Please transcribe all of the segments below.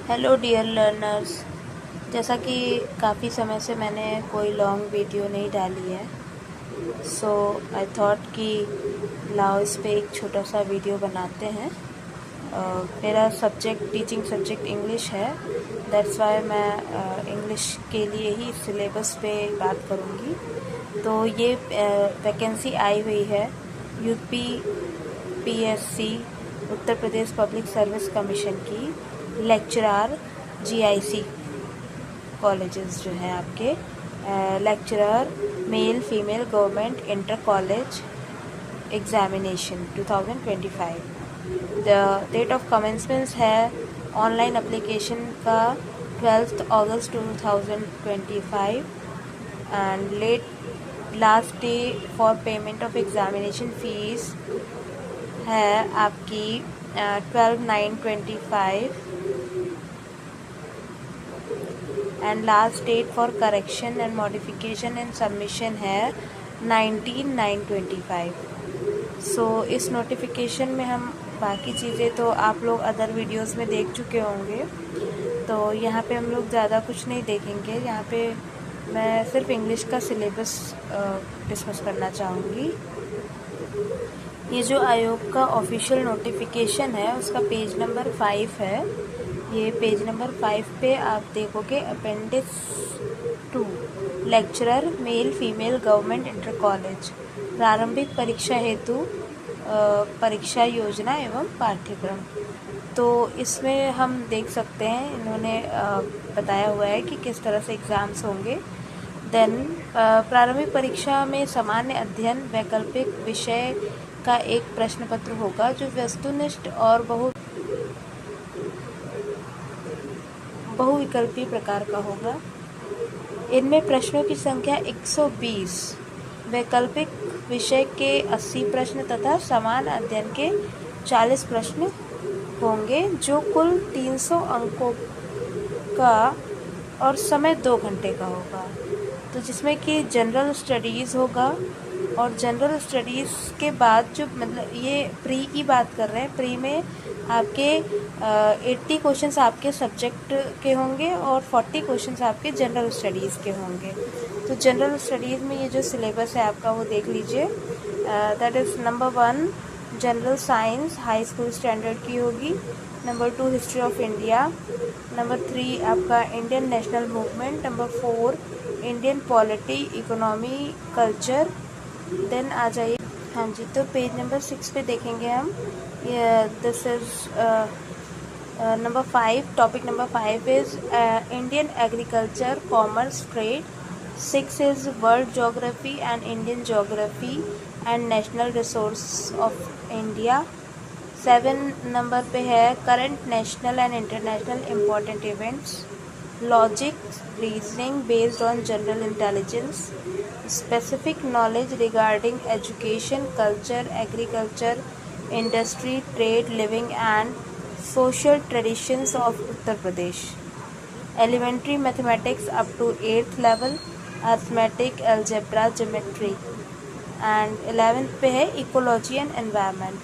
Hello dear learners. जैसा कि काफ़ी समय से मैंने कोई लॉन्ग वीडियो नहीं डाली है, सो आई थॉट कि लाओ इस पे एक छोटा सा वीडियो बनाते हैं। मेरा सब्जेक्ट टीचिंग सब्जेक्ट इंग्लिश है, दैट्स वाई मैं इंग्लिश के लिए ही सिलेबस पे बात करूँगी। तो ये वैकेंसी आई हुई है UP PSC Uttar Pradesh public service commission की लेक्चरर जीआईसी कॉलेजेस जो हैं आपके, lecturer male female government inter college examination 2025। The date of commencement है ऑनलाइन एप्लीकेशन का 12 August 2025 and last day for payment of examination fees है आपकी 12/9/25 and last date for correction and modification and submission है 19/9/25। सो इस notification में हम बाकी चीज़ें तो आप लोग अदर वीडियोस में देख चुके होंगे, तो यहाँ पे हम लोग ज़्यादा कुछ नहीं देखेंगे। यहाँ पे मैं सिर्फ इंग्लिश का सिलेबस डिस्कस करना चाहूँगी। ये जो आयोग का ऑफिशियल नोटिफिकेशन है उसका पेज नंबर 5 है। ये पेज नंबर 5 पे आप देखोगे appendix 2 lecturer male female government inter college प्रारंभिक परीक्षा हेतु परीक्षा योजना एवं पाठ्यक्रम। तो इसमें हम देख सकते हैं इन्होंने बताया हुआ है कि किस तरह से एग्ज़ाम्स होंगे। देन प्रारंभिक परीक्षा में सामान्य अध्ययन वैकल्पिक विषय का एक प्रश्न पत्र होगा जो वस्तुनिष्ठ और बहुविकल्पीय प्रकार का होगा। इनमें प्रश्नों की संख्या 120, वैकल्पिक विषय के 80 प्रश्न तथा समान अध्ययन के 40 प्रश्न होंगे, जो कुल 300 अंकों का और समय 2 घंटे का होगा। तो जिसमें कि जनरल स्टडीज़ होगा, और जनरल स्टडीज़ के बाद जो मतलब ये प्री की बात कर रहे हैं, प्री में आपके 80 क्वेश्चंस आपके सब्जेक्ट के होंगे और 40 क्वेश्चंस आपके जनरल स्टडीज़ के होंगे। तो जनरल स्टडीज़ में ये जो सिलेबस है आपका वो देख लीजिए। That is number 1 general science high school standard की होगी। Number 2 history of India. Number 3 आपका Indian national movement. Number 4 Indian polity economy culture. Then आ जाइए, हाँ जी, तो पेज नंबर 6 पे देखेंगे हम। This is number 5, topic number 5 is Indian agriculture commerce trade. 6 is world geography and Indian geography and national resource of India. 7 number पे है current national and international important events, logic reasoning based on general intelligence, specific knowledge regarding education, culture, agriculture, industry, trade, living and social traditions of Uttar Pradesh. Elementary mathematics up to 8th level, arithmetic, algebra, geometry and 11th पे है ecology and environment।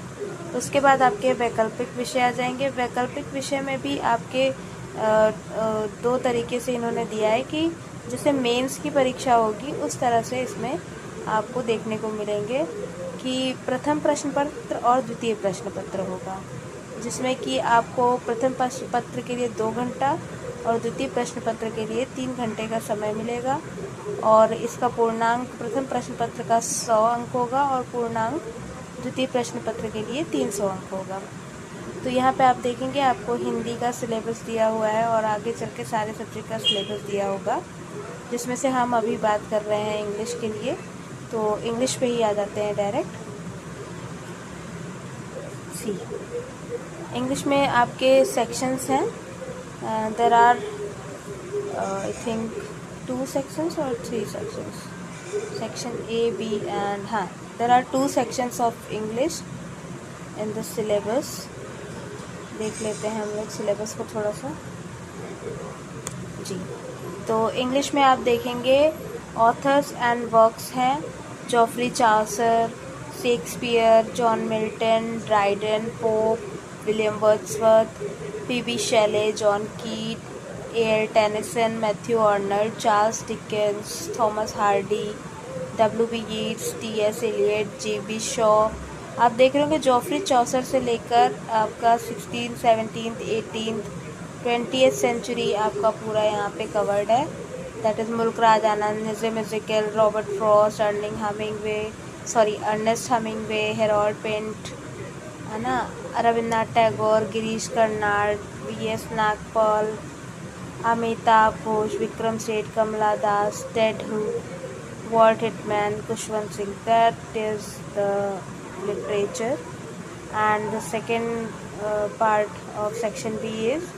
उसके बाद आपके वैकल्पिक विषय आ जाएंगे। वैकल्पिक विषय में भी आपके 2 तरीके से इन्होंने दिया है कि जैसे मेंस की परीक्षा होगी उस तरह से इसमें आपको देखने को मिलेंगे कि प्रथम प्रश्न पत्र और द्वितीय प्रश्न पत्र होगा, जिसमें कि आपको प्रथम प्रश्न पत्र के लिए 2 घंटा और द्वितीय प्रश्न पत्र के लिए 3 घंटे का समय मिलेगा। और इसका पूर्णांक प्रथम प्रश्न पत्र का 100 अंक होगा और पूर्णांक द्वितीय प्रश्न पत्र के लिए 300 अंक होगा। तो यहाँ पे आप देखेंगे आपको हिंदी का सिलेबस दिया हुआ है और आगे चल के सारे सब्जेक्ट का सिलेबस दिया होगा, जिसमें से हम अभी बात कर रहे हैं इंग्लिश के लिए। तो इंग्लिश पे ही आ जाते हैं डायरेक्ट। सी इंग्लिश में आपके सेक्शंस हैं। There are I think 2 sections और 3 sections, section A B and हाँ, there are 2 sections of English in the syllabus. देख लेते हैं हम लोग सिलेबस को थोड़ा सा जी। तो इंग्लिश में आप देखेंगे ऑथर्स एंड वर्क्स हैं Geoffrey Chaucer, Shakespeare, John Milton, Dryden, Pope, William Wordsworth, PB Shelley, John Keats, एयर Tennyson, Matthew Arnold, Charles Dickens, Thomas Hardy, W.B. Yeats, T.S. Eliot, J.B. Shaw. आप देख रहे होंगे जॉफ्री चौसर से लेकर आपका 16, 17, 18, 20th सेंचुरी आपका पूरा यहाँ पे कवर्ड है। That is Mulk Raj Anand, Nissim Ezekiel, Robert Frost, Ernest Hemingway, Harold Pinter, है ना, Rabindranath Tagore, Girish Karnad, V.S. Nagpal, Amitabh Ghosh, Vikram Seth, Kamala Das, Ted who, Walt Whitman, Kushwant Singh. That is the literature, and the second part of section B is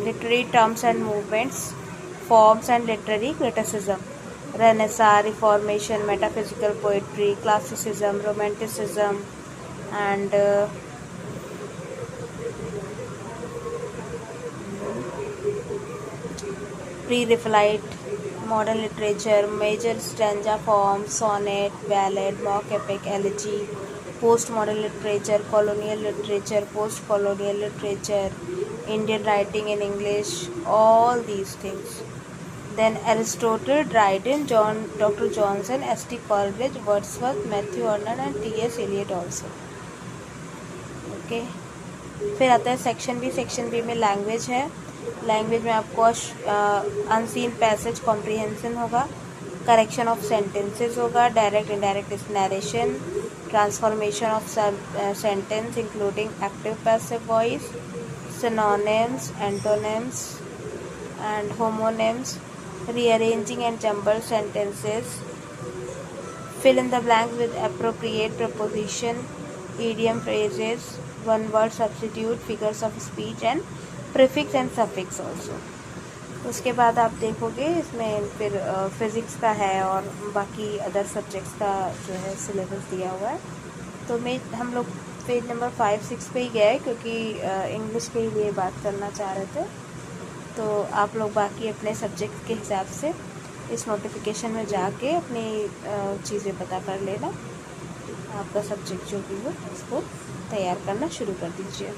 literary terms and movements, forms and literary criticism. Renaissance, Reformation, metaphysical poetry, classicism, romanticism, and pre-Raphaelite modern literature, major stanza forms, sonnet, ballad, mock epic, elegy, postmodern literature, colonial literature, post-colonial literature, Indian writing in English, all these things. Then Aristotle, Dryden, Dr. Johnson, S.T. Coleridge, Wordsworth, Matthew Arnold and T.S. Eliot also. Okay. फिर आता है section B. Section B में language है। Language में आपको unseen passage comprehension होगा, correction of sentences होगा, direct indirect narration, transformation of sentence including active passive voice, synonyms, antonyms and homonyms, rearranging and jumble sentences, fill in the blanks with appropriate preposition, idiom phrases, one word substitute, figures of speech and prefix and suffix also. उसके बाद आप देखोगे इसमें फिर physics का है और बाकी अदर सब्जेक्ट्स का जो है सिलेबस दिया हुआ है। तो हम लोग पेज नंबर 5, 6 पे ही गए क्योंकि इंग्लिश के लिए बात करना चाह रहे थे। तो आप लोग बाकी अपने सब्जेक्ट के हिसाब से इस नोटिफिकेशन में जाके अपनी चीज़ें पता कर लेना। आपका सब्जेक्ट जो भी हो उसको तैयार करना शुरू कर दीजिए।